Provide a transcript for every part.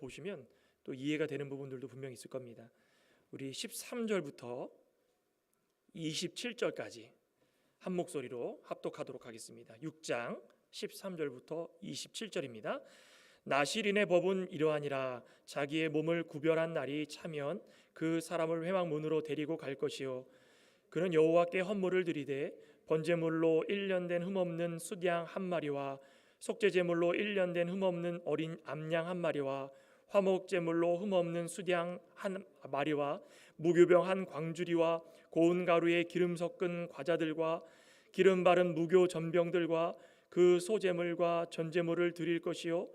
보시면 또 이해가 되는 부분들도 분명히 있을 겁니다. 우리 13절부터 27절까지 한 목소리로 합독하도록 하겠습니다. 6장 13절부터 27절입니다. 나실인의 법은 이러하니라. 자기의 몸을 구별한 날이 차면 그 사람을 회막문으로 데리고 갈 것이요 그는 여호와께 헌물을 드리되 번제물로 1년 된 흠없는 숫양 한 마리와 속죄제물로 1년 된 흠없는 어린 암양 한 마리와 화목제물로 흠없는 숫양 한 마리와 무교병 한 광주리와 고운 가루에 기름 섞은 과자들과 기름 바른 무교 전병들과 그 소제물과 전제물을 드릴 것이요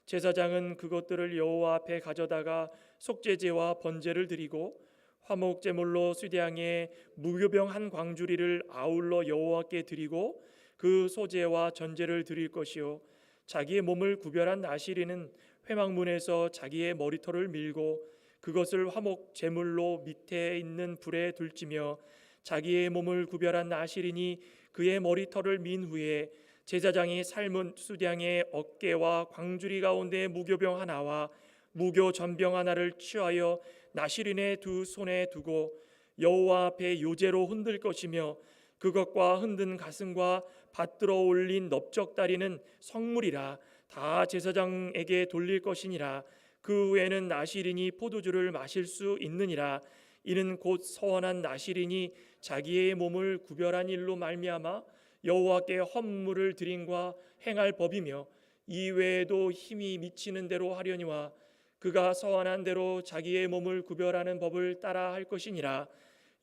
제사장은 그것들을 여호와 앞에 가져다가 속죄제와 번제를 드리고 화목제물로 숫양에 무교병 한 광주리를 아울러 여호와께 드리고 그 소제와 전제를 드릴 것이요 자기의 몸을 구별한 나실인은 회막문에서 자기의 머리털을 밀고 그것을 화목 제물로 밑에 있는 불에 둘지며 자기의 몸을 구별한 나실인이 그의 머리털을 민 후에 제사장이 삶은 숫양의 어깨와 광주리 가운데 무교병 하나와 무교 전병 하나를 취하여 나실인의 두 손에 두고 여호와 앞에 요제로 흔들 것이며 그것과 흔든 가슴과 받들어 올린 넓적다리는 성물이라 다 제사장에게 돌릴 것이니라. 그 후에는 나실인이 포도주를 마실 수 있느니라. 이는 곧 서원한 나실인이 자기의 몸을 구별한 일로 말미암아 여호와께 헌물을 드림과 행할 법이며 이외에도 힘이 미치는 대로 하려니와 그가 서원한 대로 자기의 몸을 구별하는 법을 따라 할 것이니라.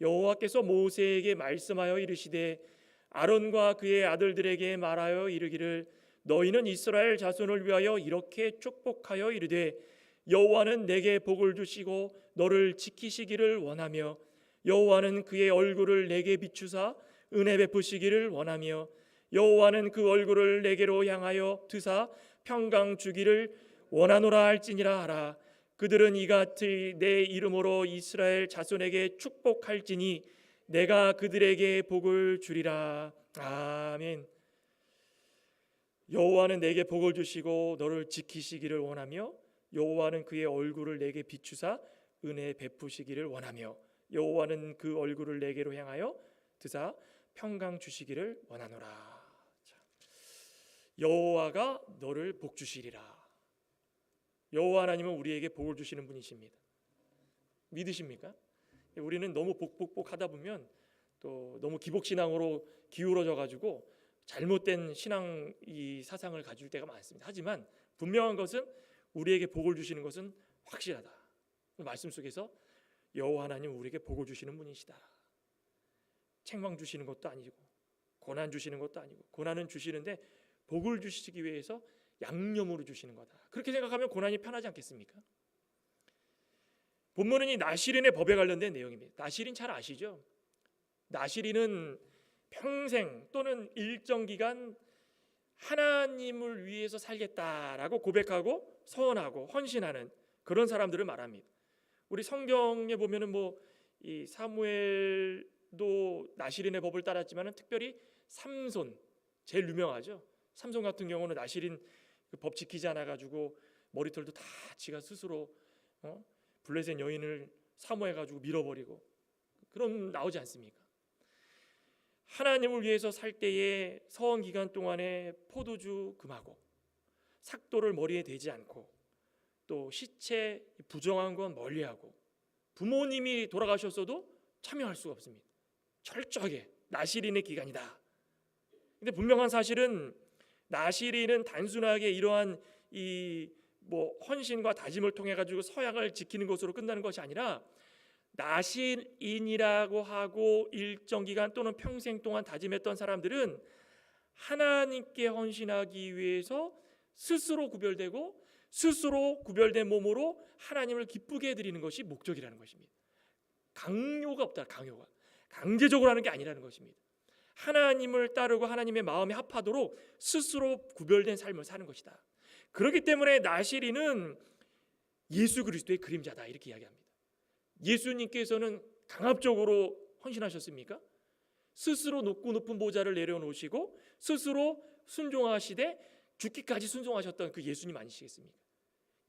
여호와께서 모세에게 말씀하여 이르시되 아론과 그의 아들들에게 말하여 이르기를 너희는 이스라엘 자손을 위하여 이렇게 축복하여 이르되 여호와는 내게 복을 주시고 너를 지키시기를 원하며 여호와는 그의 얼굴을 내게 비추사 은혜 베푸시기를 원하며 여호와는 그 얼굴을 내게로 향하여 드사 평강 주기를 원하노라 할지니라 하라. 그들은 이같이 내 이름으로 이스라엘 자손에게 축복할지니 내가 그들에게 복을 주리라. 아멘. 여호와는 내게 복을 주시고 너를 지키시기를 원하며 여호와는 그의 얼굴을 내게 비추사 은혜 베푸시기를 원하며 여호와는 그 얼굴을 내게로 향하여 드사 평강 주시기를 원하노라. 여호와가 너를 복 주시리라. 여호와 하나님은 우리에게 복을 주시는 분이십니다. 믿으십니까? 우리는 너무 복복복 하다 보면 또 너무 기복신앙으로 기울어져 가지고 잘못된 신앙 이 사상을 가질 때가 많습니다. 하지만 분명한 것은 우리에게 복을 주시는 것은 확실하다. 말씀 속에서 여호와 하나님 우리에게 복을 주시는 분이시다. 책망 주시는 것도 아니고 고난 주시는 것도 아니고 고난은 주시는데 복을 주시기 위해서 양념으로 주시는 거다. 그렇게 생각하면 고난이 편하지 않겠습니까? 본문은 이 나실인의 법에 관련된 내용입니다. 나실인 잘 아시죠? 나실인은 평생 또는 일정 기간 하나님을 위해서 살겠다라고 고백하고 서원하고 헌신하는 그런 사람들을 말합니다. 우리 성경에 보면은 이 사무엘도 나실인의 법을 따랐지만은 특별히 삼손 제일 유명하죠. 삼손 같은 경우는 나실인 그 법 지키지 않아 가지고 머리털도 다 지가 스스로 블레셋 여인을 사모해 가지고 밀어버리고 그럼 나오지 않습니까? 하나님을 위해서 살 때에 서원 기간 동안에 포도주 금하고 삭도를 머리에 대지 않고 또 시체 부정한 건 멀리하고 부모님이 돌아가셨어도 참여할 수가 없습니다. 철저하게 나실인의 기간이다. 근데 분명한 사실은 나실인은 단순하게 이러한 헌신과 다짐을 통해 가지고 서약을 지키는 것으로 끝나는 것이 아니라 나실인이라고 하고 일정 기간 또는 평생 동안 다짐했던 사람들은 하나님께 헌신하기 위해서 스스로 구별되고 스스로 구별된 몸으로 하나님을 기쁘게 해드리는 것이 목적이라는 것입니다. 강요가 없다. 강요가 강제적으로 하는 게 아니라는 것입니다. 하나님을 따르고 하나님의 마음에 합하도록 스스로 구별된 삶을 사는 것이다. 그렇기 때문에 나실인은 예수 그리스도의 그림자다 이렇게 이야기합니다. 예수님께서는 강압적으로 헌신하셨습니까? 스스로 높은 보좌를 내려놓으시고 스스로 순종하시되 죽기까지 순종하셨던 그 예수님 아니시겠습니까?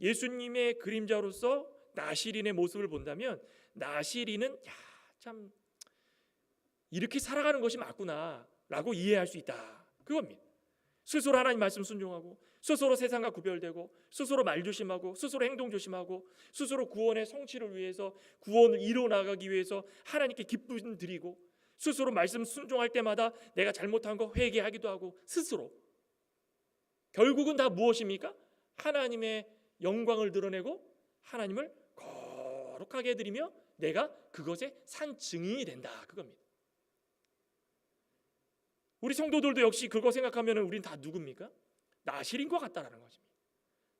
예수님의 그림자로서 나시린의 모습을 본다면 나시린은 참 이렇게 살아가는 것이 맞구나라고 이해할 수 있다. 그겁니다. 스스로 하나님 말씀 순종하고, 스스로 세상과 구별되고, 스스로 말 조심하고, 스스로 행동 조심하고, 스스로 구원의 성취를 위해서, 구원을 이루어 나가기 위해서 하나님께 기쁨 드리고, 스스로 말씀 순종할 때마다 내가 잘못한 거 회개하기도 하고, 스스로 결국은 다 무엇입니까? 하나님의 영광을 드러내고 하나님을 거룩하게 해드리며 내가 그것의 산 증인이 된다. 그겁니다. 우리 성도들도 역시 그거 생각하면 우린 다 누굽니까? 나실인과 같다라는 것입니다.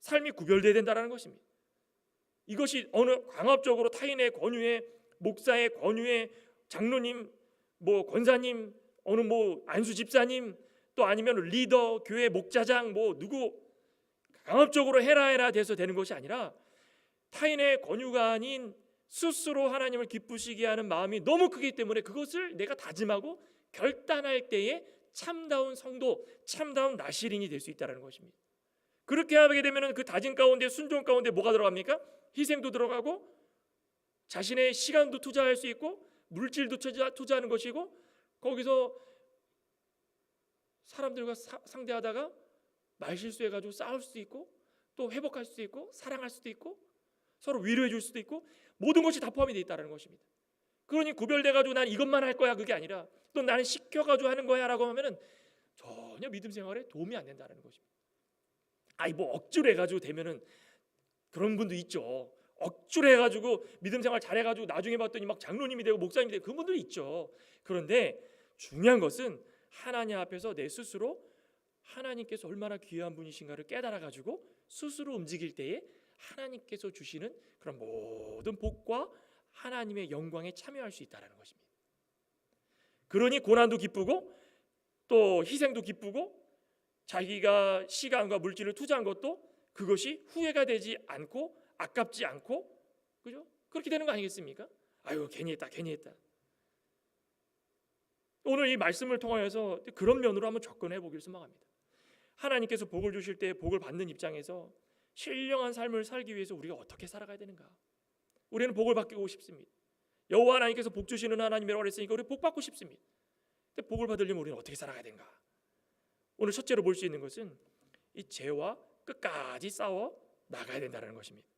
삶이 구별돼야 된다라는 것입니다. 이것이 어느 강압적으로 타인의 권유에, 목사의 권유에, 장로님, 권사님, 어느 안수 집사님, 또 아니면 리더, 교회 목자장, 누구 강압적으로 해라 돼서 되는 것이 아니라 타인의 권유가 아닌 스스로 하나님을 기쁘시게 하는 마음이 너무 크기 때문에 그것을 내가 다짐하고 결단할 때에 참다운 성도, 참다운 나시린이 될 수 있다는 것입니다. 그렇게 하게 되면 그 다짐 가운데, 순종 가운데 뭐가 들어갑니까? 희생도 들어가고 자신의 시간도 투자할 수 있고 물질도 투자하는 것이고, 거기서 사람들과 상대하다가 말실수해가지고 싸울 수도 있고, 또 회복할 수도 있고, 사랑할 수도 있고, 서로 위로해 줄 수도 있고, 모든 것이 다 포함이 되어 있다는 것입니다. 그러니 구별돼가지고 난 이것만 할 거야 그게 아니라, 또 나는 시켜가지고 하는 거야 라고 하면은 전혀 믿음 생활에 도움이 안 된다는 것입니다. 억지로 해가지고 되면은 그런 분도 있죠. 억지로 해가지고 믿음 생활 잘해가지고 나중에 봤더니 막 장로님이 되고 목사님이 되고 그런 분들이 있죠. 그런데 중요한 것은 하나님 앞에서 내 스스로 하나님께서 얼마나 귀한 분이신가를 깨달아가지고 스스로 움직일 때에 하나님께서 주시는 그런 모든 복과 하나님의 영광에 참여할 수 있다는 것입니다. 그러니 고난도 기쁘고 또 희생도 기쁘고 자기가 시간과 물질을 투자한 것도 그것이 후회가 되지 않고 아깝지 않고, 그죠? 그렇게 되는 거 아니겠습니까? 괜히 했다. 오늘 이 말씀을 통하여서 그런 면으로 한번 접근해 보길 소망합니다. 하나님께서 복을 주실 때 복을 받는 입장에서 신령한 삶을 살기 위해서 우리가 어떻게 살아가야 되는가? 우리는 복을 받고 싶습니다. 여호와 하나님께서 복 주시는 하나님이라고 했으니까 우리 복 받고 싶습니다. 근데 복을 받으려면 우리는 어떻게 살아가야 되는가? 오늘 첫째로 볼 수 있는 것은 이 죄와 끝까지 싸워 나가야 된다는 것입니다.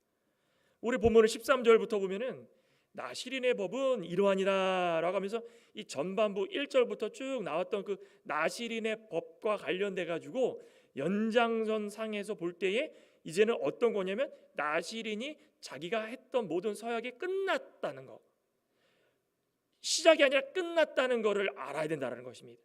우리 본문을 13절부터 보면은 나시린의 법은 이러하니라 라고 하면서 이 전반부 1절부터 쭉 나왔던 그 나시린의 법과 관련돼 가지고 연장선 상에서 볼 때에 이제는 어떤 거냐면 나시린이 자기가 했던 모든 서약이 끝났다는 거, 시작이 아니라 끝났다는 것을 알아야 된다는 것입니다.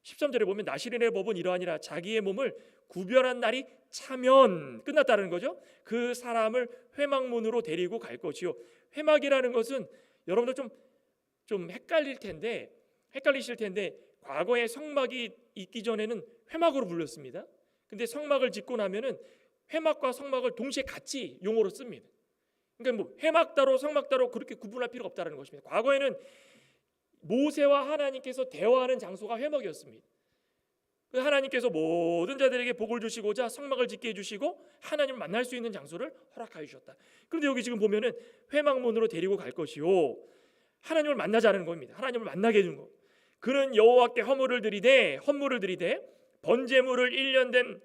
13절에 보면 나시린의 법은 이러하니라, 자기의 몸을 구별한 날이 차면 끝났다는 거죠. 그 사람을 회막문으로 데리고 갈 것이요. 회막이라는 것은 여러분들 좀 헷갈리실 텐데 과거에 성막이 있기 전에는 회막으로 불렸습니다. 근데 성막을 짓고 나면은 회막과 성막을 동시에 같이 용어로 씁니다. 그러니까 회막 따로 성막 따로 그렇게 구분할 필요가 없다는 것입니다. 과거에는 모세와 하나님께서 대화하는 장소가 회막이었습니다. 하나님께서 모든 자들에게 복을 주시고자 성막을 짓게 해주시고 하나님을 만날 수 있는 장소를 허락하여 주셨다. 그런데 여기 지금 보면은 회막문으로 데리고 갈 것이요, 하나님을 만나자는 겁니다. 하나님을 만나게 해준 거. 그는 여호와께 헌물을 드리되 번제물을 1년 된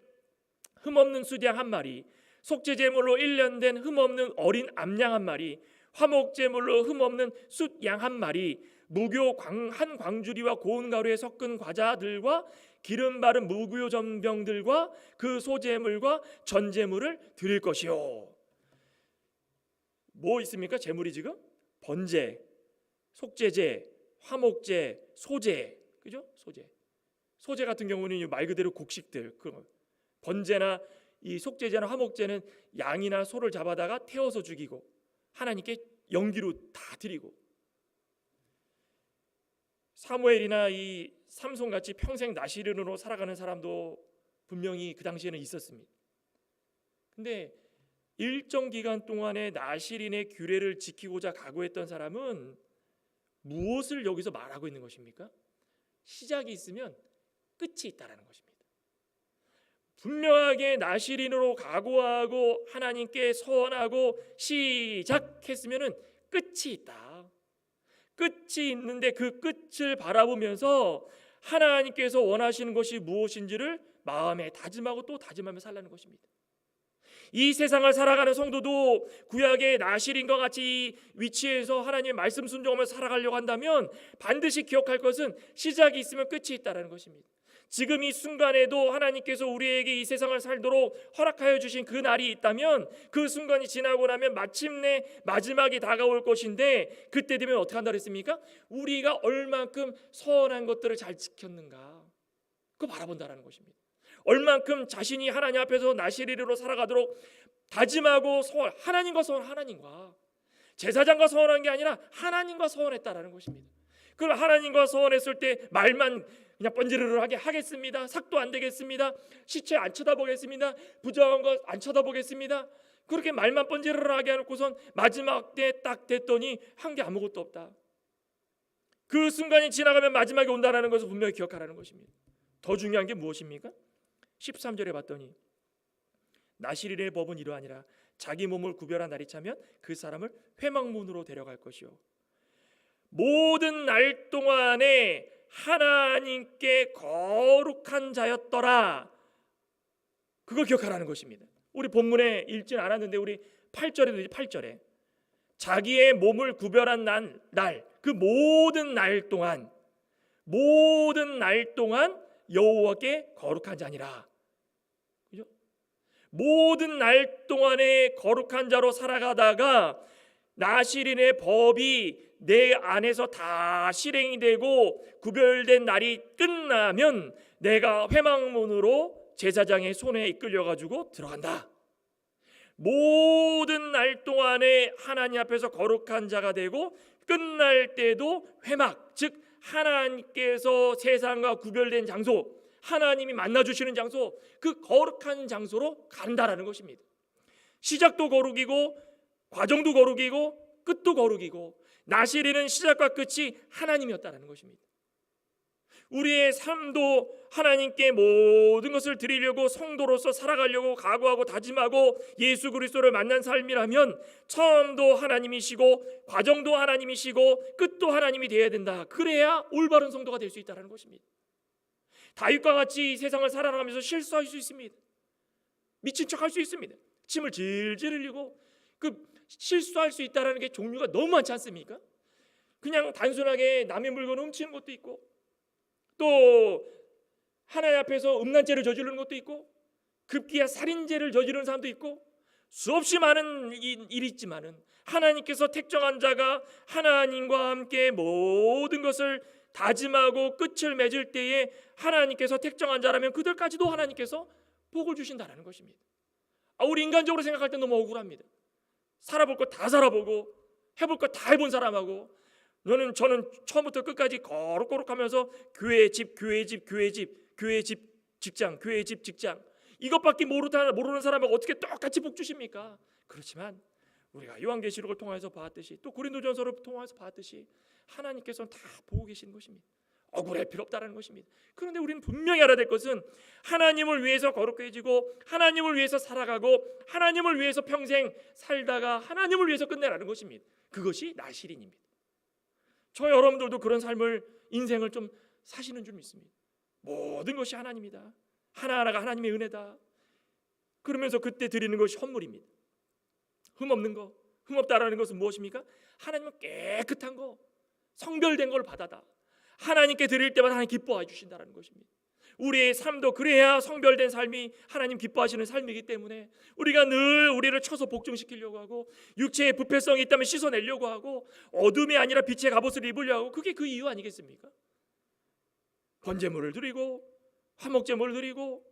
흠없는 수양 한 마리, 속죄제물로 1년 된 흠없는 어린 암양 한 마리, 화목제물로 흠없는 숫양 한 마리, 무교 한 광주리와 고운 가루에 섞은 과자들과 기름 바른 무교 전병들과 그 소제물과 전제물을 드릴 것이요. 뭐 있습니까? 제물이 지금 번제, 속죄제, 화목제, 소제, 그죠? 소제 같은 경우는 말 그대로 곡식들, 번제나 이 속죄제나 화목제는 양이나 소를 잡아다가 태워서 죽이고 하나님께 연기로 다 드리고, 사무엘이나 이 삼손같이 평생 나시린으로 살아가는 사람도 분명히 그 당시에는 있었습니다. 근데 일정 기간 동안에 나시린의 규례를 지키고자 각오했던 사람은 무엇을 여기서 말하고 있는 것입니까? 시작이 있으면 끝이 있다라는 것입니다. 분명하게 나시린으로 각오하고 하나님께 서원하고 시작했으면은 끝이 있다. 끝이 있는데 그 끝을 바라보면서 하나님께서 원하시는 것이 무엇인지를 마음에 다짐하고 또 다짐하며 살라는 것입니다. 이 세상을 살아가는 성도도 구약의 나실인과 같이 위치에서 하나님의 말씀 순종하며 살아가려고 한다면 반드시 기억할 것은 시작이 있으면 끝이 있다는 것입니다. 지금 이 순간에도 하나님께서 우리에게 이 세상을 살도록 허락하여 주신 그 날이 있다면 그 순간이 지나고 나면 마침내 마지막이 다가올 것인데 그때 되면 어떻게 한다 그랬습니까? 우리가 얼만큼 선한 것들을 잘 지켰는가 그거 바라본다는 것입니다. 얼만큼 자신이 하나님 앞에서 나시리로 살아가도록 다짐하고 하나님과 하나님과 제사장과 서원한 게 아니라 하나님과 서원했다라는 것입니다. 그럼 하나님과 서원했을 때 말만 그냥 번지르르하게 하겠습니다. 삭도 안 되겠습니다. 시체 안 쳐다보겠습니다. 부정한 것 안 쳐다보겠습니다. 그렇게 말만 번지르르하게 해놓고선 마지막 때 딱 됐더니 한 게 아무것도 없다. 그 순간이 지나가면 마지막이 온다는 것을 분명히 기억하라는 것입니다. 더 중요한 게 무엇입니까? 13절에 봤더니 나실인의 법은 이러하니라 자기 몸을 구별한 날이 차면 그 사람을 회막문으로 데려갈 것이요 모든 날 동안에 하나님께 거룩한 자였더라. 그걸 기억하라는 것입니다. 우리 본문에 읽진 않았는데 우리 8절에도 8절에 자기의 몸을 구별한 날 그 모든 날 동안 여호와께 거룩한 자니라. 그죠? 모든 날 동안에 거룩한 자로 살아가다가 나실인의 법이 내 안에서 다 실행이 되고 구별된 날이 끝나면 내가 회막문으로 제사장의 손에 이끌려 가지고 들어간다. 모든 날 동안에 하나님 앞에서 거룩한 자가 되고 끝날 때도 회막, 즉 하나님께서 세상과 구별된 장소, 하나님이 만나주시는 장소, 그 거룩한 장소로 간다라는 것입니다. 시작도 거룩이고 과정도 거룩이고 끝도 거룩이고 나시린은 시작과 끝이 하나님이었다는 것입니다. 우리의 삶도 하나님께 모든 것을 드리려고 성도로서 살아가려고 각오하고 다짐하고 예수 그리스도를 만난 삶이라면 처음도 하나님이시고 과정도 하나님이시고 끝도 하나님이 되어야 된다. 그래야 올바른 성도가 될 수 있다는 것입니다. 다윗과 같이 세상을 살아가면서 실수할 수 있습니다. 미친 척할 수 있습니다. 침을 질질 흘리고 그 실수할 수 있다는 게 종류가 너무 많지 않습니까? 그냥 단순하게 남의 물건 훔치는 것도 있고 또 하나님 앞에서 음란죄를 저지르는 것도 있고 급기야 살인죄를 저지르는 사람도 있고 수없이 많은 일이 있지만은 하나님께서 택정한 자가 하나님과 함께 모든 것을 다짐하고 끝을 맺을 때에 하나님께서 택정한 자라면 그들까지도 하나님께서 복을 주신다는 것입니다. 우리 인간적으로 생각할 때 너무 억울합니다. 살아볼 거 다 살아보고 해볼 거 다 해본 사람하고 저는 처음부터 끝까지 거룩거룩하면서 교회 집 직장 교회 집 직장 이것밖에 모르는 사람하고 어떻게 똑같이 복 주십니까? 그렇지만 우리가 요한계시록을 통해서 봤듯이 또 고린도전서를 통해서 봤듯이 하나님께서는 다 보고 계시는 것입니다. 억울할 필요 없다는 것입니다. 그런데 우리는 분명히 알아야 될 것은 하나님을 위해서 거룩해지고 하나님을 위해서 살아가고 하나님을 위해서 평생 살다가 하나님을 위해서 끝내라는 것입니다. 그것이 나실인입니다. 저 여러분들도 그런 삶을 인생을 좀 사시는 줄 믿습니다. 모든 것이 하나님이다. 하나하나가 하나님의 은혜다. 그러면서 그때 드리는 것이 헌물입니다. 흠없는 거. 흠없다라는 것은 무엇입니까? 하나님은 깨끗한 거, 성별된 걸 받아다. 하나님께 드릴 때마다 하나님 기뻐해 주신다는 것입니다. 우리의 삶도 그래야 성별된 삶이 하나님 기뻐하시는 삶이기 때문에 우리가 늘 우리를 쳐서 복종시키려고 하고 육체의 부패성이 있다면 씻어내려고 하고 어둠이 아니라 빛의 갑옷을 입으려고 하고 그게 그 이유 아니겠습니까? 번제물을 드리고 화목제물을 드리고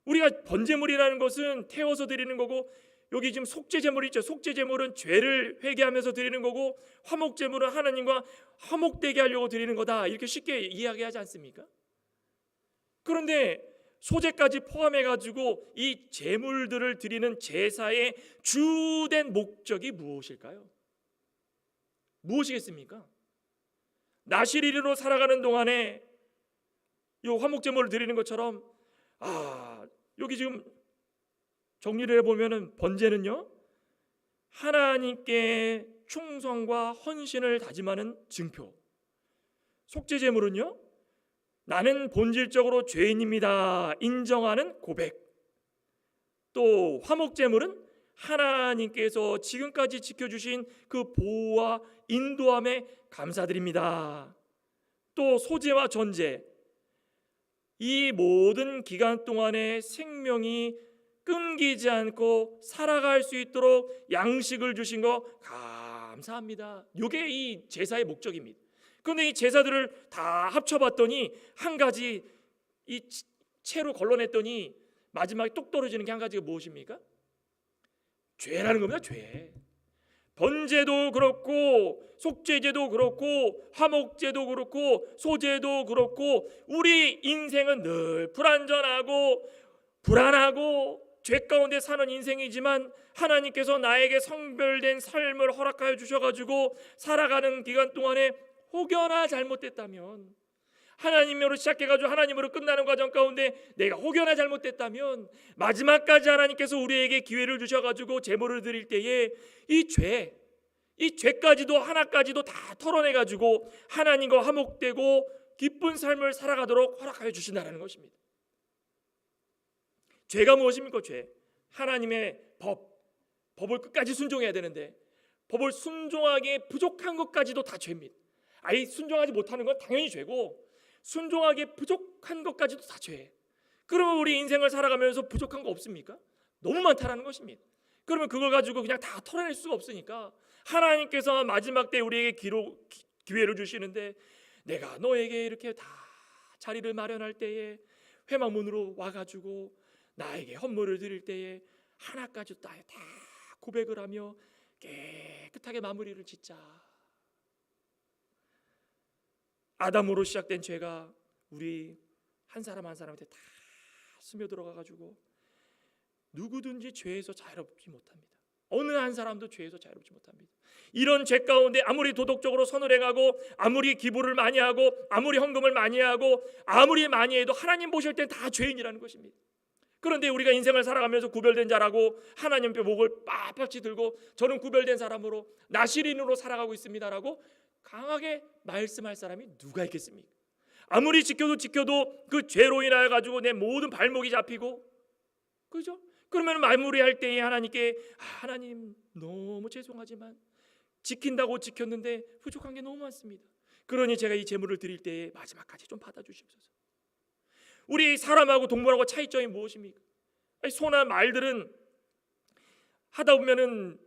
우리가 번제물이라는 것은 태워서 드리는 거고 여기 지금 속죄제물이 있죠. 속죄제물은 죄를 회개하면서 드리는 거고 화목제물은 하나님과 화목되게 하려고 드리는 거다. 이렇게 쉽게 이야기하지 않습니까? 그런데 소제까지 포함해가지고 이 제물들을 드리는 제사의 주된 목적이 무엇일까요? 무엇이겠습니까? 나실일로 살아가는 동안에 이 화목제물을 드리는 것처럼 여기 지금 정리를 해보면은 번제는요, 하나님께 충성과 헌신을 다짐하는 증표. 속죄제물은요, 나는 본질적으로 죄인입니다 인정하는 고백. 또 화목제물은 하나님께서 지금까지 지켜주신 그 보호와 인도함에 감사드립니다. 또 소제와 전제, 이 모든 기간 동안에 생명이 끊기지 않고 살아갈 수 있도록 양식을 주신 거 감사합니다. 이게 이 제사의 목적입니다. 그런데 이 제사들을 다 합쳐봤더니 한 가지, 이 채로 걸러냈더니 마지막에 뚝 떨어지는 게 한 가지가 무엇입니까? 죄라는 겁니다. 죄. 번제도 그렇고 속죄제도 그렇고 화목제도 그렇고 소제도 그렇고 우리 인생은 늘 불완전하고 불안하고 죄 가운데 사는 인생이지만 하나님께서 나에게 성별된 삶을 허락하여 주셔가지고 살아가는 기간 동안에 혹여나 잘못됐다면, 하나님으로 시작해가지고 하나님으로 끝나는 과정 가운데 내가 혹여나 잘못됐다면 마지막까지 하나님께서 우리에게 기회를 주셔가지고 제물을 드릴 때에 이 죄까지도 하나까지도 다 털어내가지고 하나님과 화목되고 기쁜 삶을 살아가도록 허락하여 주신다는 것입니다. 죄가 무엇입니까? 죄. 하나님의 법을 끝까지 순종해야 되는데 법을 순종하기에 부족한 것까지도 다 죄입니다. 아예 순종하지 못하는 건 당연히 죄고 순종하기에 부족한 것까지도 다 죄예요. 그러면 우리 인생을 살아가면서 부족한 거 없습니까? 너무 많다라는 것입니다. 그러면 그걸 가지고 그냥 다 털어낼 수가 없으니까 하나님께서 마지막 때 우리에게 기회를 주시는데, 내가 너에게 이렇게 다 자리를 마련할 때에 회막문으로 와가지고 나에게 헌물을 드릴 때에 하나까지 다 고백을 하며 깨끗하게 마무리를 짓자. 아담으로 시작된 죄가 우리 한 사람 한 사람한테 다 스며들어가 가지고 누구든지 죄에서 자유롭지 못합니다. 어느 한 사람도 죄에서 자유롭지 못합니다. 이런 죄 가운데 아무리 도덕적으로 선을 행하고 아무리 기부를 많이 하고 아무리 헌금을 많이 하고 아무리 많이 해도 하나님 보실 땐 다 죄인이라는 것입니다. 그런데 우리가 인생을 살아가면서 구별된 자라고 하나님 께 목을 빳빳이 들고 저는 구별된 사람으로 나시린으로 살아가고 있습니다라고 강하게 말씀할 사람이 누가 있겠습니까? 아무리 지켜도 그 죄로 인하여 가지고 내 모든 발목이 잡히고, 그죠? 그러면 마무리할 때에 하나님께 하나님 너무 죄송하지만 지킨다고 지켰는데 부족한 게 너무 많습니다. 그러니 제가 이 제물을 드릴 때에 마지막까지 좀 받아주시옵소서. 우리 사람하고 동물하고 차이점이 무엇입니까? 소나 말들은 하다 보면은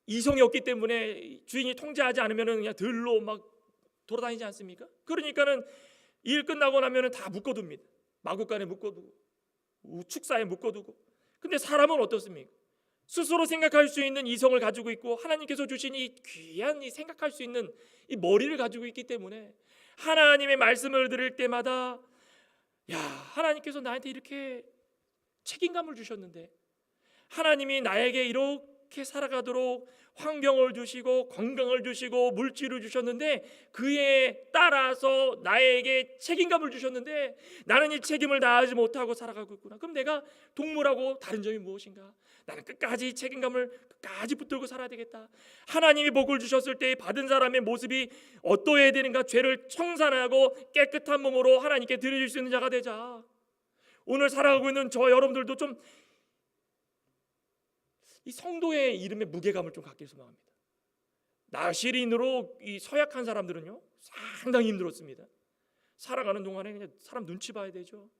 이성이 없기 때문에 주인이 통제하지 않으면은 그냥 들로 막 돌아다니지 않습니까? 그러니까는 일 끝나고 나면은 다 묶어둡니다. 마구간에 묶어두고 축사에 묶어두고. 근데 사람은 어떻습니까? 스스로 생각할 수 있는 이성을 가지고 있고 하나님께서 주신 이 귀한 이 생각할 수 있는 이 머리를 가지고 있기 때문에 하나님의 말씀을 들을 때마다 하나님께서 나한테 이렇게 책임감을 주셨는데, 하나님이 나에게 이렇게 살아가도록 환경을 주시고 건강을 주시고 물질을 주셨는데 그에 따라서 나에게 책임감을 주셨는데 나는 이 책임을 다하지 못하고 살아가고 있구나. 그럼 내가 동물하고 다른 점이 무엇인가? 나는 끝까지 책임감을 끝까지 붙들고 살아야 되겠다. 하나님이 복을 주셨을 때 받은 사람의 모습이 어떠해야 되는가? 죄를 청산하고 깨끗한 몸으로 하나님께 드릴 수 있는 자가 되자. 오늘 살아가고 있는 저 여러분들도 좀 이 성도의 이름에 무게감을 좀 갖길 소망합니다. 나시린으로 이 서약한 사람들은요 상당히 힘들었습니다. 살아가는 동안에 그냥 사람 눈치 봐야 되죠.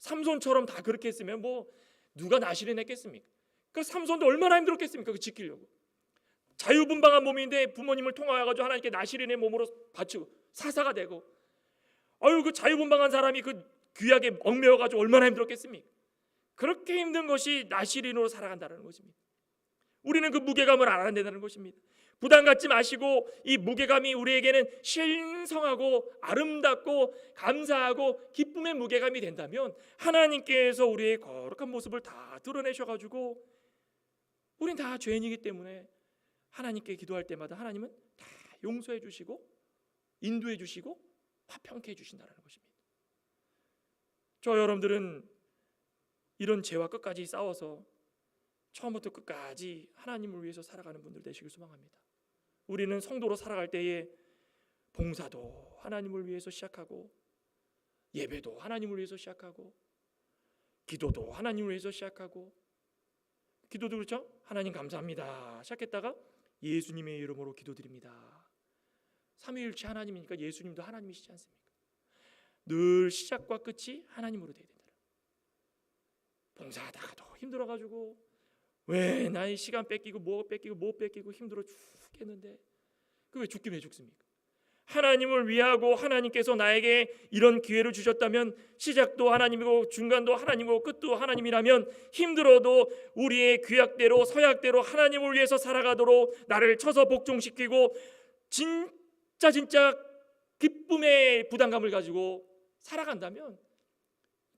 삼손처럼 다 그렇게 했으면 뭐 누가 나시린 했겠습니까? 그 삼손도 얼마나 힘들었겠습니까? 그 지키려고. 자유분방한 몸인데 부모님을 통하여가지고 하나님께 나시린의 몸으로 바치고 사사가 되고, 그 자유분방한 사람이 그 귀하게 얽매여가지고 얼마나 힘들었겠습니까? 그렇게 힘든 것이 나시린으로 살아간다는 것입니다. 우리는 그 무게감을 알아야 된다는 것입니다. 부담 갖지 마시고 이 무게감이 우리에게는 신성하고 아름답고 감사하고 기쁨의 무게감이 된다면 하나님께서 우리의 거룩한 모습을 다 드러내셔가지고 우린 다 죄인이기 때문에 하나님께 기도할 때마다 하나님은 다 용서해 주시고 인도해 주시고 화평케 해 주신다는 것입니다. 저 여러분들은 이런 죄와 끝까지 싸워서 처음부터 끝까지 하나님을 위해서 살아가는 분들 되시길 소망합니다. 우리는 성도로 살아갈 때에 봉사도 하나님을 위해서 시작하고, 예배도 하나님을 위해서 시작하고, 기도도 하나님을 위해서 시작하고, 기도도 그렇죠? 하나님 감사합니다 시작했다가 예수님의 이름으로 기도드립니다. 삼위일체 하나님이니까 예수님도 하나님이시지 않습니까? 늘 시작과 끝이 하나님으로 돼야 된다. 봉사하다가도 힘들어가지고 왜 나의 시간 뺏기고 뭐 뺏기고 힘들어 죽겠는데 그 왜 죽긴 왜 죽습니까? 하나님을 위하고 하나님께서 나에게 이런 기회를 주셨다면 시작도 하나님이고 중간도 하나님이고 끝도 하나님이라면 힘들어도 우리의 규약대로 서약대로 하나님을 위해서 살아가도록 나를 쳐서 복종시키고 진짜 기쁨의 부담감을 가지고 살아간다면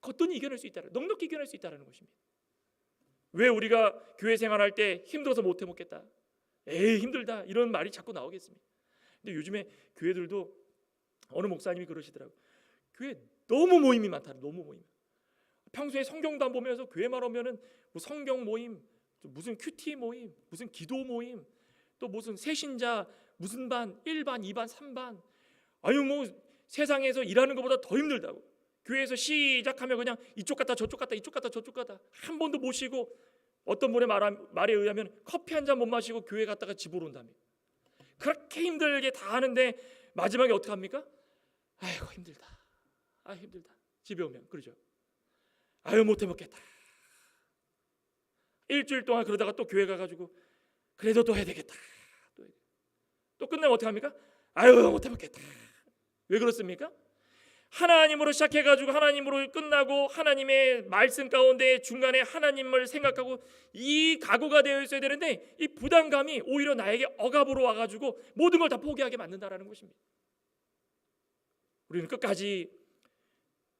거뜬히 이겨낼 수 있다, 넉넉히 이겨낼 수 있다는 것입니다. 왜 우리가 교회 생활할 때 힘들어서 못해 먹겠다, 에이 힘들다 이런 말이 자꾸 나오겠습니까? 근데 요즘에 교회들도 어느 목사님이 그러시더라고요. 교회 너무 모임이 많다. 너무 모임. 평소에 성경도 안 보면서 교회만 오면은 뭐 성경 모임, 무슨 큐티 모임, 무슨 기도 모임, 또 무슨 새신자 무슨 반, 1반, 2반, 3반. 아유 뭐 세상에서 일하는 것보다 더 힘들다고. 교회에서 시작하면 그냥 이쪽 갔다 저쪽 갔다 이쪽 갔다 저쪽 갔다 한 번도 못 쉬고 어떤 분의 말에 의하면 커피 한 잔 못 마시고 교회 갔다가 집으로 온다며. 그렇게 힘들게 다 하는데 마지막에 어떻게 합니까? 아이고 힘들다. 아 힘들다. 집에 오면 그러죠. 아유 못해 먹겠다. 일주일 동안 그러다가 또 교회 가가지고 그래도 또 해야 되겠다. 또 끝나면 어떻게 합니까? 아유 못해 먹겠다. 왜 그렇습니까? 하나님으로 시작해가지고 하나님으로 끝나고 하나님의 말씀 가운데 중간에 하나님을 생각하고 이 각오가 되어 있어야 되는데 이 부담감이 오히려 나에게 억압으로 와가지고 모든 걸 다 포기하게 만든다는 것입니다. 우리는 끝까지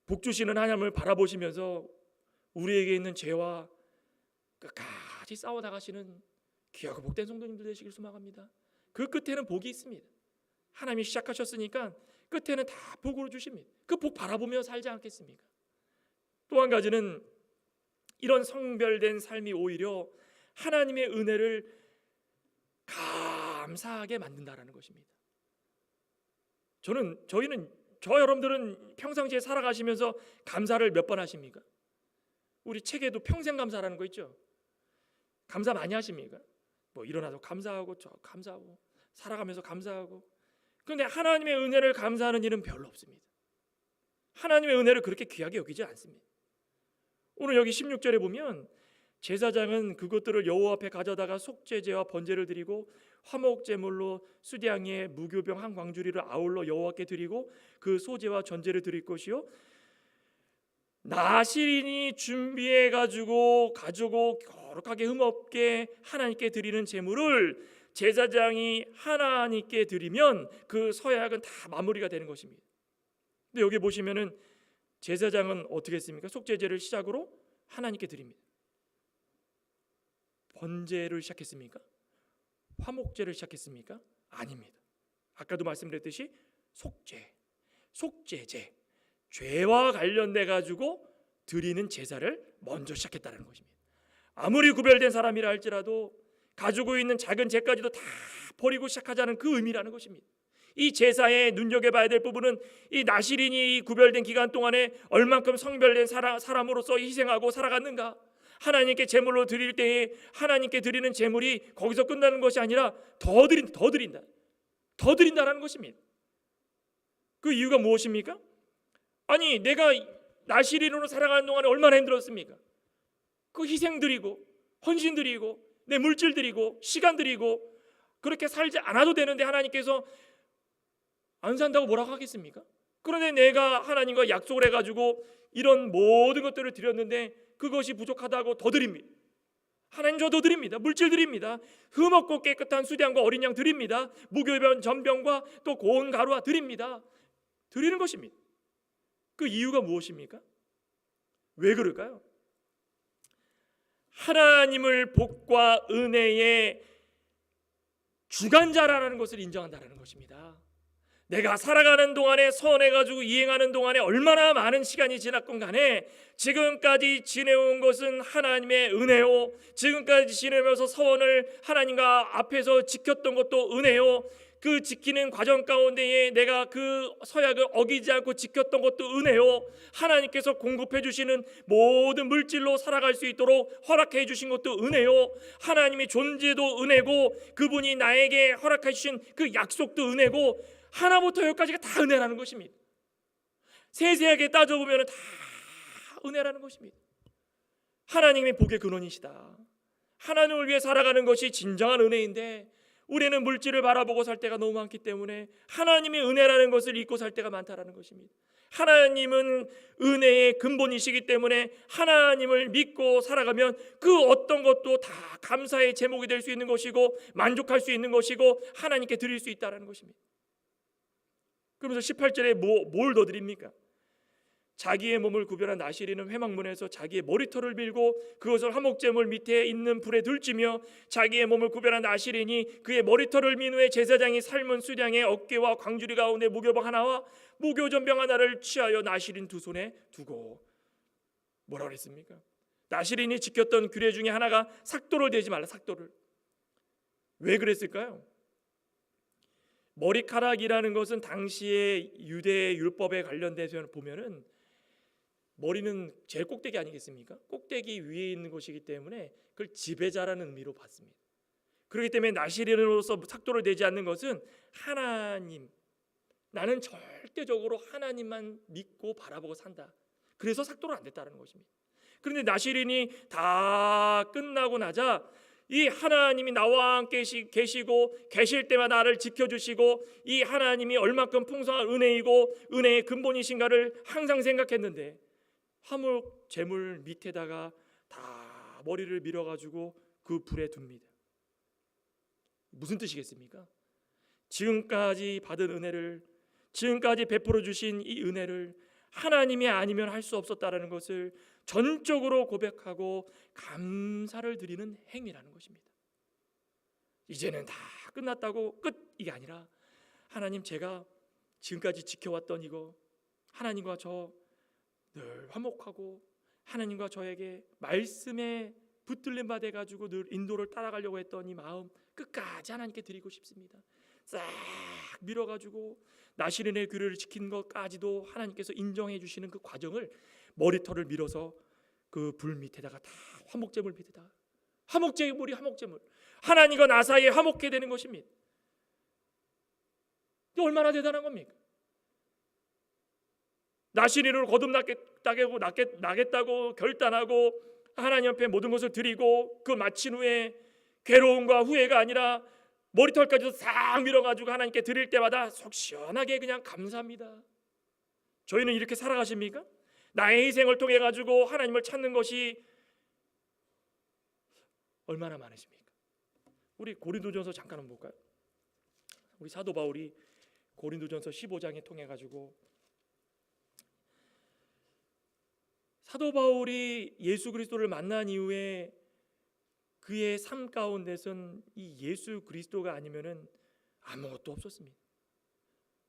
복 주시는 하나님을 바라보시면서 우리에게 있는 죄와 끝까지 싸워나가시는 귀하고 복된 성도님들 되시길 소망합니다. 그 끝에는 복이 있습니다. 하나님이 시작하셨으니까 끝에는 다 복으로 주십니다. 그 복 바라보며 살지 않겠습니까? 또 한 가지는 이런 성별된 삶이 오히려 하나님의 은혜를 감사하게 만든다라는 것입니다. 여러분들은 평상시에 살아가시면서 감사를 몇 번 하십니까? 우리 책에도 평생 감사라는 거 있죠. 감사 많이 하십니까? 뭐 일어나서 감사하고 저 감사하고 살아가면서 감사하고. 그런데 하나님의 은혜를 감사하는 일은 별로 없습니다. 하나님의 은혜를 그렇게 귀하게 여기지 않습니다. 오늘 여기 16절에 보면 제사장은 그것들을 여호와 앞에 가져다가 속죄제와 번제를 드리고 화목제물로 수량의 무교병 한 광주리를 아울러 여호와께 드리고 그 소제와 전제를 드릴 것이요 나시린이 준비해 가지고 거룩하게 흠없게 하나님께 드리는 제물을 제사장이 하나님께 드리면 그 서약은 다 마무리가 되는 것입니다. 근데 여기 보시면은 제사장은 어떻게 했습니까? 속죄제를 시작으로 하나님께 드립니다. 번제를 시작했습니까? 화목제를 시작했습니까? 아닙니다. 아까도 말씀드렸듯이 속죄제, 죄와 관련돼 가지고 드리는 제사를 먼저 시작했다는 것입니다. 아무리 구별된 사람이라 할지라도 가지고 있는 작은 죄까지도 다 버리고 시작하자는 그 의미라는 것입니다. 이 제사에 눈여겨봐야 될 부분은 이 나시린이 구별된 기간 동안에 얼만큼 성별된 사람으로서 희생하고 살아갔는가. 하나님께 제물로 드릴 때에 하나님께 드리는 제물이 거기서 끝나는 것이 아니라 더 드린다라는 것입니다. 그 이유가 무엇입니까? 아니 내가 나시린으로 살아가는 동안에 얼마나 힘들었습니까? 그 희생 드리고 헌신 드리고 내 물질 드리고 시간 드리고 그렇게 살지 않아도 되는데 하나님께서 안 산다고 뭐라고 하겠습니까? 그런데 내가 하나님과 약속을 해가지고 이런 모든 것들을 드렸는데 그것이 부족하다고 더 드립니다. 하나님 저 더 드립니다. 물질 드립니다. 흠없고 깨끗한 수량과 어린 양 드립니다. 무교병 전병과 또 고운 가루와 드립니다. 드리는 것입니다. 그 이유가 무엇입니까? 왜 그럴까요? 하나님을 복과 은혜의 주관자라는 것을 인정한다는 것입니다. 내가 살아가는 동안에 선해가지고 이행하는 동안에 얼마나 많은 시간이 지났건 간에 지금까지 지내온 것은 하나님의 은혜요, 지금까지 지내면서 서원을 하나님과 앞에서 지켰던 것도 은혜요, 그 지키는 과정 가운데에 내가 그 서약을 어기지 않고 지켰던 것도 은혜요, 하나님께서 공급해 주시는 모든 물질로 살아갈 수 있도록 허락해 주신 것도 은혜요, 하나님의 존재도 은혜고 그분이 나에게 허락해 주신 그 약속도 은혜고, 하나부터 열까지가 다 은혜라는 것입니다. 세세하게 따져보면 다 은혜라는 것입니다. 하나님의 복의 근원이시다. 하나님을 위해 살아가는 것이 진정한 은혜인데 우리는 물질을 바라보고 살 때가 너무 많기 때문에 하나님의 은혜라는 것을 잊고 살 때가 많다라는 것입니다. 하나님은 은혜의 근본이시기 때문에 하나님을 믿고 살아가면 그 어떤 것도 다 감사의 제목이 될 수 있는 것이고 만족할 수 있는 것이고 하나님께 드릴 수 있다는 것입니다. 그러면서 18절에 뭘 더 드립니까? 자기의 몸을 구별한 나시리는 회막문에서 자기의 머리털을 밀고 그것을 화목제물 밑에 있는 불에 들쥐며 자기의 몸을 구별한 나시리니 그의 머리털을 민 후에 제사장이 삶은 수량의 어깨와 광주리 가운데 무교병 하나와 무교전병 하나를 취하여 나시린 두 손에 두고, 뭐라 그랬습니까? 나시린이 지켰던 규례 중에 하나가 삭도를 대지 말라. 삭도를 왜 그랬을까요? 머리카락이라는 것은 당시의 유대 율법에 관련돼서 보면은 머리는 제일 꼭대기 아니겠습니까? 꼭대기 위에 있는 것이기 때문에 그걸 지배자라는 의미로 봤습니다. 그렇기 때문에 나시린으로서 삭도를 대지 않는 것은 하나님, 나는 절대적으로 하나님만 믿고 바라보고 산다, 그래서 삭도를 안 됐다는 것입니다. 그런데 나시린이 다 끝나고 나자 이 하나님이 나와 함께 계시고 계실 때마다 나를 지켜주시고 이 하나님이 얼마큼 풍성한 은혜이고 은혜의 근본이신가를 항상 생각했는데 화목 제물 밑에다가 다 머리를 밀어가지고 그 불에 둡니다. 무슨 뜻이겠습니까? 지금까지 받은 은혜를, 지금까지 베풀어 주신 이 은혜를 하나님이 아니면 할 수 없었다라는 것을 전적으로 고백하고 감사를 드리는 행위라는 것입니다. 이제는 다 끝났다고 끝, 이게 아니라 하나님, 제가 지금까지 지켜왔던 이거, 하나님과 저 늘 화목하고 하나님과 저에게 말씀에 붙들림 받아 가지고 늘 인도를 따라가려고 했던 이 마음 끝까지 하나님께 드리고 싶습니다. 싹 밀어가지고 나시린의 규례를 지킨 것까지도 하나님께서 인정해 주시는 그 과정을 머리털을 밀어서 그 불 밑에다가 다 화목제물 밑에다, 화목제물이 화목제물, 하나님과 나 사이에 화목해 되는 것입니다. 이게 얼마나 대단한 겁니까? 나시린으로 거듭나겠다고 결단하고 하나님 앞에 모든 것을 드리고 그 마친 후에 괴로움과 후회가 아니라 머리털까지도 싹 밀어가지고 하나님께 드릴 때마다 속 시원하게 그냥 감사합니다. 저희는 이렇게 살아가십니까? 나의 희생을 통해 가지고 하나님을 찾는 것이 얼마나 많으십니까? 우리 고린도전서 잠깐 한번 볼까요? 우리 사도 바울이 고린도전서 15장에 통해 가지고, 사도 바울이 예수 그리스도를 만난 이후에 그의 삶 가운데선 이 예수 그리스도가 아니면은 아무것도 없었습니다.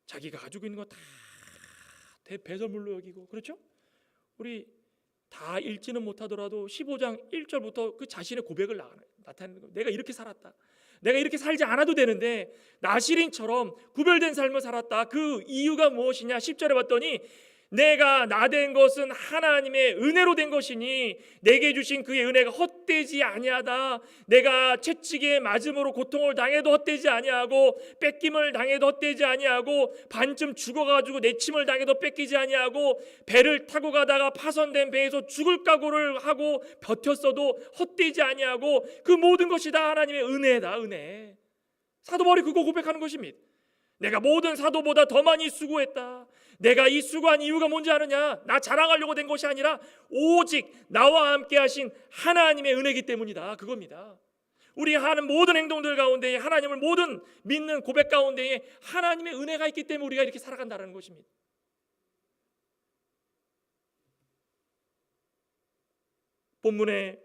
자기가 가지고 있는 거 다 배설물로 여기고, 그렇죠? 우리 다 읽지는 못하더라도 15장 1절부터 그 자신의 고백을 나타내는 거예요. 내가 이렇게 살았다, 내가 이렇게 살지 않아도 되는데 나시린처럼 구별된 삶을 살았다. 그 이유가 무엇이냐? 10절에 봤더니 내가 나된 것은 하나님의 은혜로 된 것이니 내게 주신 그의 은혜가 헛되지 아니하다. 내가 채찍에 맞음으로 고통을 당해도 헛되지 아니하고 뺏김을 당해도 헛되지 아니하고 반쯤 죽어가지고 내침을 당해도 뺏기지 아니하고 배를 타고 가다가 파손된 배에서 죽을 각오를 하고 버텼어도 헛되지 아니하고 그 모든 것이 다 하나님의 은혜다. 은혜. 사도 바울이 그거 고백하는 것입니다. 내가 모든 사도보다 더 많이 수고했다. 내가 이 수고한 이유가 뭔지 아느냐? 나 자랑하려고 된 것이 아니라 오직 나와 함께 하신 하나님의 은혜이기 때문이다. 그겁니다. 우리 하는 모든 행동들 가운데에 하나님을 모든 믿는 고백 가운데에 하나님의 은혜가 있기 때문에 우리가 이렇게 살아간다는 것입니다. 본문의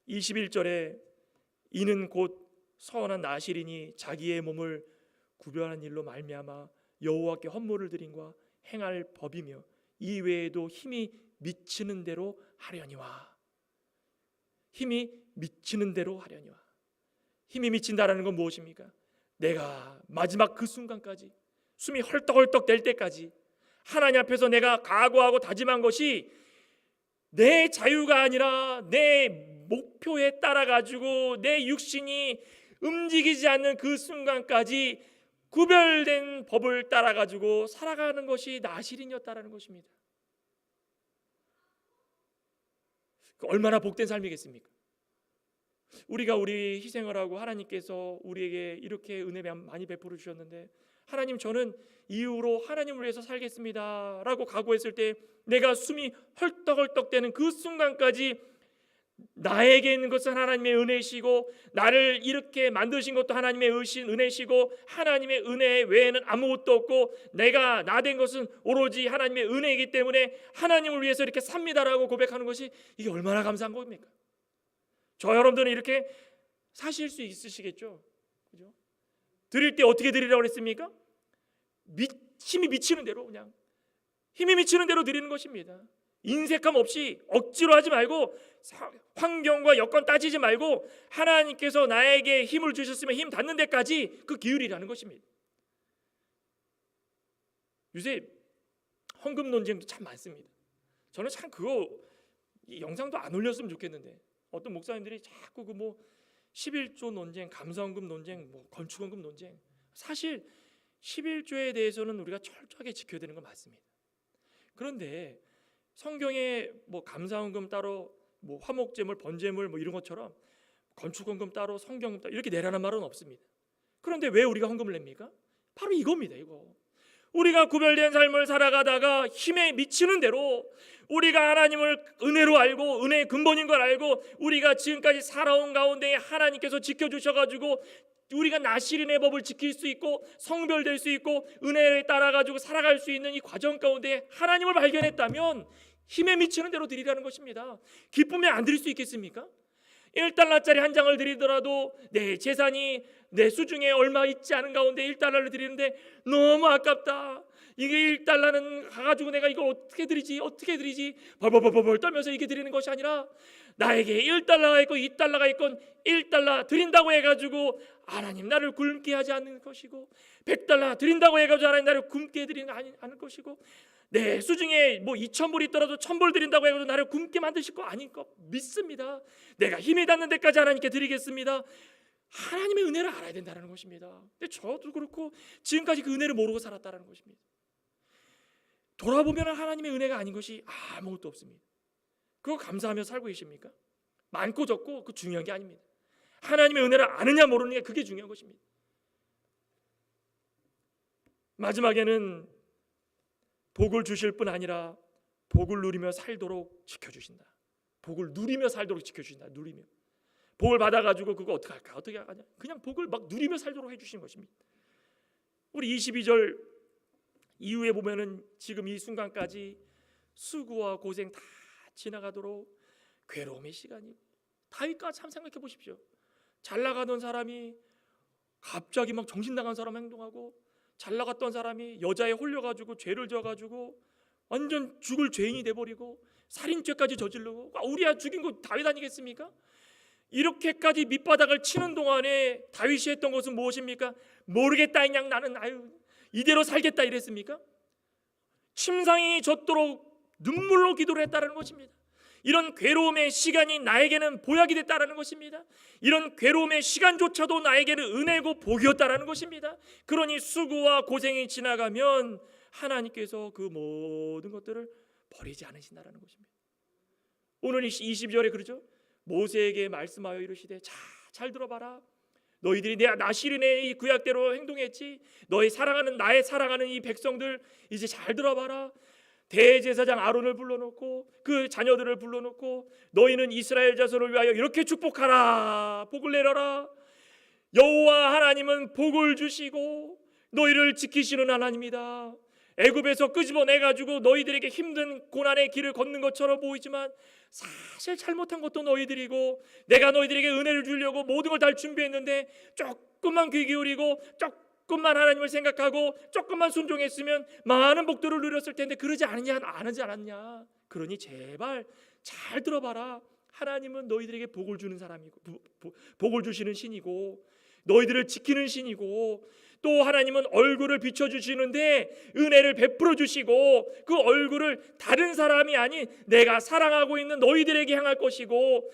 21절에 이는 곧 서원한 나시린이 자기의 몸을 구별한 일로 말미암아 여호와께 헌물을 드림과 행할 법이며 이 외에도 힘이 미치는 대로 하려니와. 힘이 미치는 대로 하려니와. 힘이 미친다라는 건 무엇입니까? 내가 마지막 그 순간까지, 숨이 헐떡헐떡 될 때까지 하나님 앞에서 내가 각오하고 다짐한 것이 내 자유가 아니라 내 목표에 따라 가지고 내 육신이 움직이지 않는 그 순간까지 구별된 법을 따라 가지고 살아가는 것이 나실인이었다라는 것입니다. 얼마나 복된 삶이겠습니까? 우리가 우리 희생을 하고 하나님께서 우리에게 이렇게 은혜 많이 베풀어 주셨는데, 하나님 저는 이후로 하나님을 위해서 살겠습니다 라고 각오했을 때 내가 숨이 헐떡헐떡대는 그 순간까지 나에게 있는 것은 하나님의 은혜시고, 나를 이렇게 만드신 것도 하나님의 은혜시고, 하나님의 은혜 외에는 아무것도 없고 내가 나 된 것은 오로지 하나님의 은혜이기 때문에 하나님을 위해서 이렇게 삽니다라고 고백하는 것이, 이게 얼마나 감사한 겁니까? 저 여러분들은 이렇게 사실 수 있으시겠죠? 그죠? 드릴 때 어떻게 드리라고 했습니까? 힘이 미치는 대로, 그냥 힘이 미치는 대로 드리는 것입니다. 인색함 없이 억지로 하지 말고, 환경과 여건 따지지 말고 하나님께서 나에게 힘을 주셨으면 힘 닿는 데까지 그 기울이라는 것입니다. 요새 헌금 논쟁도 참 많습니다. 저는 참 그거 이 영상도 안 올렸으면 좋겠는데, 어떤 목사님들이 자꾸 그 뭐 11조 논쟁, 감사헌금 논쟁, 뭐 건축헌금 논쟁, 사실 11조에 대해서는 우리가 철저하게 지켜야 되는 건 맞습니다. 그런데 성경에 뭐 감사헌금 따로, 뭐 화목제물, 번제물 뭐 이런 것처럼 건축헌금 따로, 성경금 따로 이렇게 내라는 말은 없습니다. 그런데 왜 우리가 헌금을 냅니까? 바로 이겁니다. 이거 우리가 구별된 삶을 살아가다가 힘에 미치는 대로 우리가 하나님을 은혜로 알고 은혜의 근본인 걸 알고 우리가 지금까지 살아온 가운데 하나님께서 지켜주셔가지고 우리가 나실인의 법을 지킬 수 있고 성별될 수 있고 은혜에 따라 가지고 살아갈 수 있는 이 과정 가운데 하나님을 발견했다면 힘에 미치는 대로 드리라는 것입니다. 기쁘면 안 드릴 수 있겠습니까? 1달러짜리 한 장을 드리더라도 내 재산이 내 수중에 얼마 있지 않은 가운데 1달러를 드리는데 너무 아깝다. 이게 1달러는 가가지고 내가 이걸 어떻게 드리지 벌벌벌벌 떨면서 이게 드리는 것이 아니라, 나에게 1달러가 있고 2달러가 있건 1달러 드린다고 해가지고 하나님 나를 굶게 하지 않는 것이고, 100달러 드린다고 해가지고 하나님 나를 굶게 해드리는 않을 것이고, 내 수중에 뭐 2,000불이 있더라도 1,000불 드린다고 해가지고 나를 굶게 만드실 거 아닌 거 믿습니다. 내가 힘이 닿는 데까지 하나님께 드리겠습니다. 하나님의 은혜를 알아야 된다는 것입니다. 근데 저도 그렇고 지금까지 그 은혜를 모르고 살았다는 것입니다. 돌아보면 하나님의 은혜가 아닌 것이 아무것도 없습니다. 그거 감사하며 살고 계십니까? 많고 적고 그 중요한 게 아닙니다. 하나님의 은혜를 아느냐 모르느냐, 그게 중요한 것입니다. 마지막에는 복을 주실 뿐 아니라 복을 누리며 살도록 지켜주신다. 복을 누리며 살도록 지켜주신다. 누리며 복을 받아가지고 그거 어떻게 할까? 어떻게 하냐? 그냥 복을 막 누리며 살도록 해주시는 것입니다. 우리 22절 이후에 보면은 지금 이 순간까지 수고와 고생 다 지나가도록 괴로움의 시간이고, 다윗과 참 생각해 보십시오. 잘 나가던 사람이 갑자기 막 정신 나간 사람 행동하고, 잘 나갔던 사람이 여자에 홀려가지고 죄를 져가지고 완전 죽을 죄인이 돼버리고 살인죄까지 저지르고, 우리야 죽인 거 다윗 아니겠습니까? 이렇게까지 밑바닥을 치는 동안에 다윗이 했던 것은 무엇입니까? 모르겠다, 그냥 나는 이대로 살겠다 이랬습니까? 침상이 젖도록 눈물로 기도를 했다는 것입니다. 이런 괴로움의 시간이 나에게는 보약이 됐다는 것입니다. 이런 괴로움의 시간조차도 나에게는 은혜고 복이었다는 것입니다. 그러니 수고와 고생이 지나가면 하나님께서 그 모든 것들을 버리지 않으신다는 것입니다. 오늘 22절에 그러죠. 모세에게 말씀하여 이르시되, 잘 들어봐라. 너희들이 내 나실인의 이 구약대로 행동했지. 너희 사랑하는 나의 사랑하는 이 백성들, 이제 잘 들어봐라. 대제사장 아론을 불러놓고 그 자녀들을 불러놓고 너희는 이스라엘 자손을 위하여 이렇게 축복하라. 복을 내려라. 여호와 하나님은 복을 주시고 너희를 지키시는 하나님이다. 애굽에서 끄집어내가지고 너희들에게 힘든 고난의 길을 걷는 것처럼 보이지만 사실 잘못한 것도 너희들이고, 내가 너희들에게 은혜를 주려고 모든 걸 다 준비했는데 조금만 귀 기울이고 조금만 하나님을 생각하고 조금만 순종했으면 많은 복들을 누렸을 텐데 그러지 않았냐. 그러니 제발 잘 들어봐라. 하나님은 너희들에게 복을 주는 사람이고 복을 주시는 신이고 너희들을 지키는 신이고 또 하나님은 얼굴을 비춰주시는데 은혜를 베풀어 주시고 그 얼굴을 다른 사람이 아닌 내가 사랑하고 있는 너희들에게 향할 것이고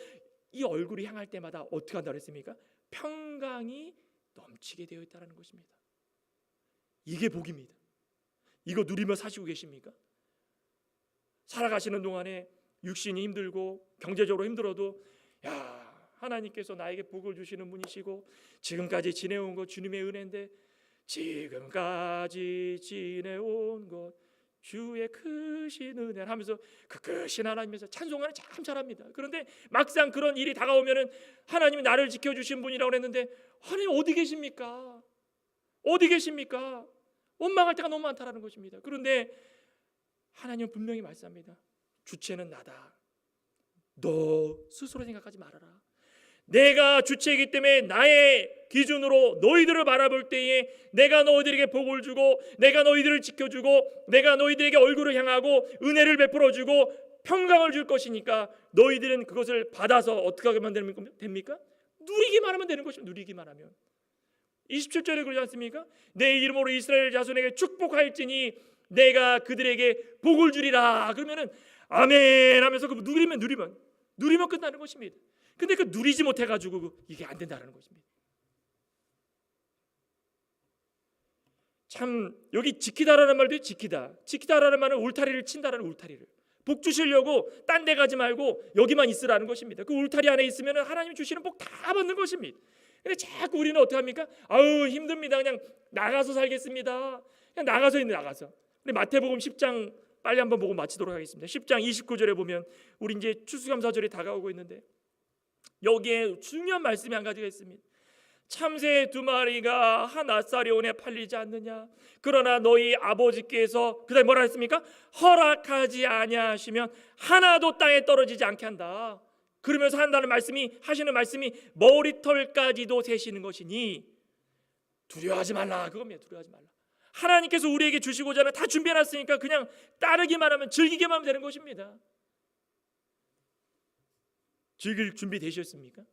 이 얼굴이 향할 때마다 어떻게 한다고 했습니까? 평강이 넘치게 되어 있다는 것입니다. 이게 복입니다. 이거 누리며 사시고 계십니까? 살아가시는 동안에 육신이 힘들고 경제적으로 힘들어도 하나님께서 나에게 복을 주시는 분이시고 지금까지 지내온 것 주님의 은혜인데 지금까지 지내온 것 주의 크신 은혜 하면서 그 크신 하나님에서 찬송하는 참 잘합니다. 그런데 막상 그런 일이 다가오면은 하나님이 나를 지켜주신 분이라고 했는데 하나님 어디 계십니까? 어디 계십니까? 원망할 때가 너무 많다라는 것입니다. 그런데 하나님은 분명히 말씀합니다. 주체는 나다. 너 스스로 생각하지 말아라. 내가 주체이기 때문에 나의 기준으로 너희들을 바라볼 때에 내가 너희들에게 복을 주고 내가 너희들을 지켜주고 내가 너희들에게 얼굴을 향하고 은혜를 베풀어주고 평강을 줄 것이니까 너희들은 그것을 받아서 어떻게 하면 됩니까? 누리기만 하면 되는 것입니다. 누리기만 하면 27절에 그러지 않습니까? 내 이름으로 이스라엘 자손에게 축복할지니 내가 그들에게 복을 주리라. 그러면은 아멘 하면서 그 누리면 끝나는 것입니다. 근데 그 누리지 못해가지고 이게 안 된다는 것입니다. 참 여기 지키다라는 말도 지키다라는 말은 울타리를 친다라는 울타리를 복 주시려고 딴 데 가지 말고 여기만 있으라는 것입니다. 그 울타리 안에 있으면 하나님 주시는 복 다 받는 것입니다. 근데 자꾸 우리는 어떻게 합니까? 아우 힘듭니다. 그냥 나가서 살겠습니다. 그냥 나가서. 근데 마태복음 10장 빨리 한번 보고 마치도록 하겠습니다. 10장 29절에 보면 우리 이제 추수감사절이 다가오고 있는데 여기에 중요한 말씀이 한 가지가 있습니다. 참새 2마리가 한 아사리온에 팔리지 않느냐? 그러나 너희 아버지께서 그다음에 뭐라 했습니까? 허락하지 아니하시면 하나도 땅에 떨어지지 않게 한다. 그러면서 하시는 말씀이 머리털까지도 세시는 것이니 두려워하지 말라. 그겁니다. 두려워하지 말라. 하나님께서 우리에게 주시고자 하는 다 준비해놨으니까 그냥 따르기만 하면 즐기기만 하면 되는 것입니다. 즐길 준비 되셨습니까?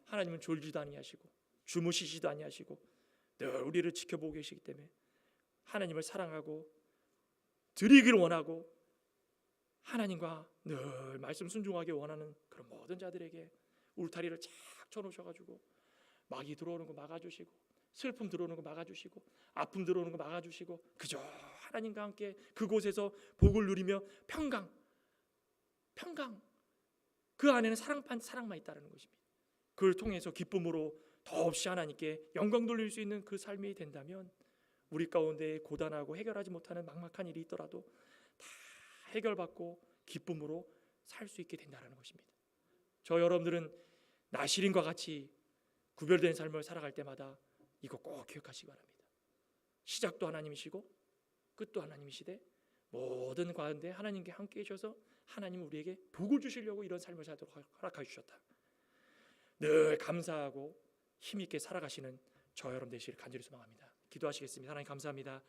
하나님은 졸지도 아니하시고 주무시지도 아니하시고 늘 우리를 지켜보고 계시기 때문에 하나님을 사랑하고 드리기를 원하고 하나님과 늘 말씀 순종하기 원하는 그런 모든 자들에게 울타리를 착 쳐놓으셔가지고 마귀 들어오는 거 막아주시고 슬픔 들어오는 거 막아주시고 아픔 들어오는 거 막아주시고 그저 하나님과 함께 그곳에서 복을 누리며 평강 그 안에는 사랑만 있다는 것입니다. 그걸 통해서 기쁨으로 더없이 하나님께 영광 돌릴 수 있는 그 삶이 된다면 우리 가운데 고단하고 해결하지 못하는 막막한 일이 있더라도 다 해결받고 기쁨으로 살 수 있게 된다는 것입니다. 저 여러분들은 나실인과 같이 구별된 삶을 살아갈 때마다 이거 꼭 기억하시기 바랍니다. 시작도 하나님이시고 끝도 하나님이시되 모든 가운데 하나님께 함께 계셔서 하나님은 우리에게 복을 주시려고 이런 삶을 살도록 허락해 주셨다. 늘 감사하고 힘있게 살아가시는 저 여러분 되시길 간절히 소망합니다. 기도하시겠습니다. 하나님 감사합니다.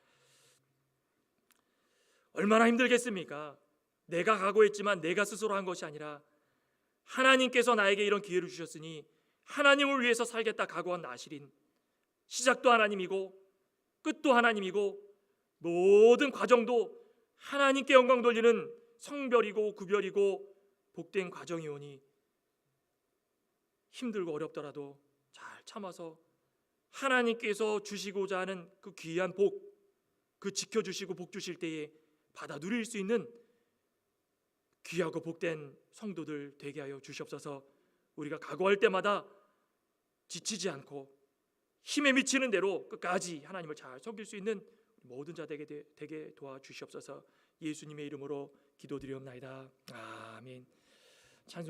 얼마나 힘들겠습니까? 내가 각오했지만 내가 스스로 한 것이 아니라 하나님께서 나에게 이런 기회를 주셨으니 하나님을 위해서 살겠다 각오한 나실인 시작도 하나님이고 끝도 하나님이고 모든 과정도 하나님께 영광 돌리는 성별이고 구별이고 복된 과정이오니 힘들고 어렵더라도 잘 참아서 하나님께서 주시고자 하는 그 귀한 복, 그 지켜주시고 복 주실 때에 받아 누릴 수 있는 귀하고 복된 성도들 되게 하여 주시옵소서. 우리가 각오할 때마다 지치지 않고 힘에 미치는 대로 끝까지 하나님을 잘 섬길 수 있는 모든 자 되게 도와주시옵소서. 예수님의 이름으로 기도드리옵나이다. 아멘. 찬송